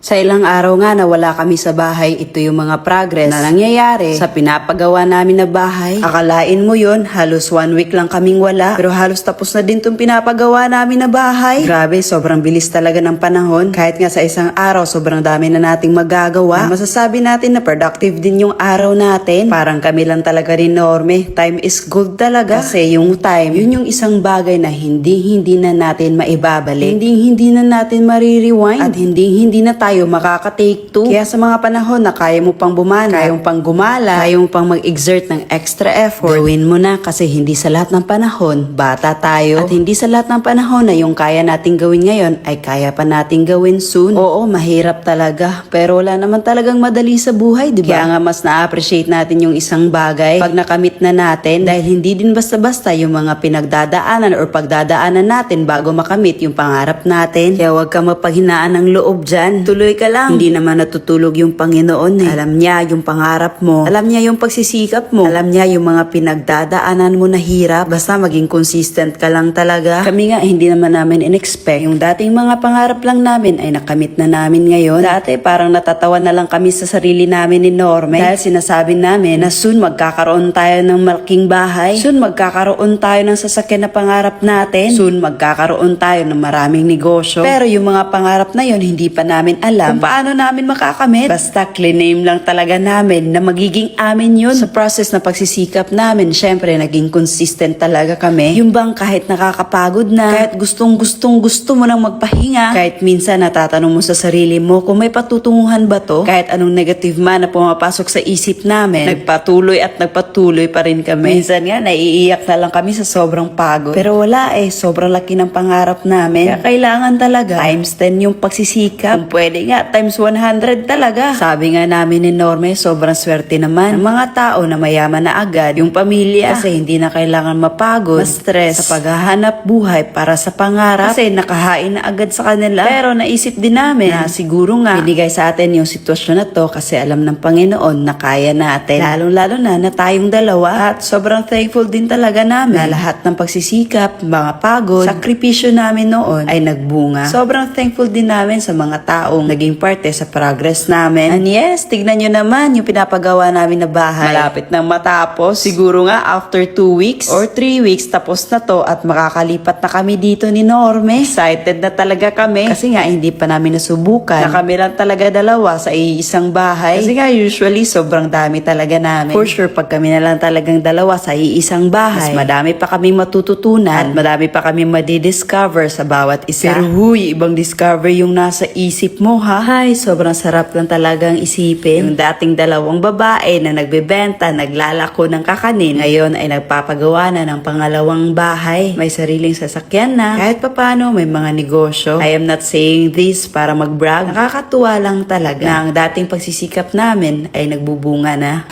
Sa ilang araw nga na wala kami sa bahay, ito yung mga progress na nangyayari sa pinapagawa namin na bahay. Akalain mo yun, halos 1 week lang kaming wala, pero halos tapos na din itong pinapagawa namin na bahay. Grabe, sobrang bilis talaga ng panahon. Kahit nga sa isang araw, sobrang dami na nating magagawa. Masasabi natin na productive din yung araw natin. Parang kami lang talaga rin Norme. Time is gold talaga. Kasi yung time, yun yung isang bagay na hindi na natin maibabalik. Hindi na natin marirewind. At hindi na tayo makaka-take two. Kaya sa mga panahon na kaya mo pang bumana, kaya mo pang gumala, kaya mo pang mag-exert ng extra effort, gawin mo na kasi hindi sa lahat ng panahon, bata tayo. At hindi sa lahat ng panahon na yung kaya nating gawin ngayon ay kaya pa nating gawin soon. Oo, mahirap talaga. Pero wala naman talagang madali sa buhay, di ba? Kaya nga mas na-appreciate natin yung isang bagay pag nakamit na natin dahil hindi din basta-basta yung mga pinagdadaanan or pagdadaanan natin bago makamit yung pangarap natin. Kaya huwag ka mapaghinaan ng loob dyan. Tuloy ka lang. Hindi naman natutulog yung Panginoon eh. Alam niya yung pangarap mo. Alam niya yung pagsisikap mo. Alam niya yung mga pinagdadaanan mo na hirap. Basta maging consistent ka lang talaga. Kami nga hindi naman namin in-expect. Yung dating mga pangarap lang namin ay nakamit na namin ngayon. Dati parang natatawa na lang kami sa sarili namin ni Norme dahil sinasabi namin na soon magkakaroon tayo ng malaking bahay. Soon magkakaroon tayo ng sasakyan na pangarap natin. Soon magkakaroon tayo ng maraming negosyo. Pero yung mga pangarap na yun hindi pa namin alam kung paano namin makakamit. Basta claim lang talaga namin na magiging amin yun. Sa process na pagsisikap namin, syempre naging consistent talaga kami. Yung bang kahit nakakapagod na, kahit gusto mo nang magpahinga, kahit minsan natatanong mo sa sarili mo kung may patutunguhan ba to, kahit anong negative man na pumapasok sa isip namin, nagpatuloy pa rin kami. Minsan nga naiiyak na lang kami sa sobrang pagod. Pero wala eh, sobrang laki ng pangarap namin. Kaya kailangan talaga times 10 yung pagsisikap. Kung pwede nga, times 100 talaga. Sabi nga namin ni Norme, sobrang swerte naman ng mga tao na mayaman na agad yung pamilya kasi hindi na kailangan mapagod, ma-stress sa paghahanap buhay para sa pangarap kasi nakahain na agad sa kanila. Pero naisip din namin na siguro nga binigay sa atin yung sitwasyon na to kasi alam ng Panginoon na kaya natin. Lalong-lalo na tayong dalawa at sobrang thankful din talaga namin na lahat ng pagsisikap, mga pagod, sakripisyo namin noon ay nagbunga. Sobrang thankful din namin sa mga taong naging parte sa progress namin. And yes, tignan nyo naman yung pinapagawa namin na bahay. Malapit nang matapos. Siguro nga after 2 weeks or 3 weeks tapos na to at makakalipat na kami dito ni Norme. Excited na talaga kami kasi nga hindi pa namin nasubukan na kami lang talaga dalawa sa iisang bahay. Kasi nga usually sobrang dami talaga namin. For sure pag kami na lang talagang dalawa sa iisang bahay, mas madami pa kaming matututunan at madami pa kaming madidiscover sa bawat isa. Pero huy, ibang discover yung nasa isip mo ha. Hay, sobrang sarap lang talagang isipin. Yung dating dalawang babae na nagbebenta, naglalako ng kakanin, ngayon ay nagpapagawa na ng pangalawang bahay. May sariling sasakyan na. Kahit papano may mga negosyo. I am not saying this para mag-brag. Nakakatuwa lang talaga na ang dating pagsisikap namin ay nagbubunga na.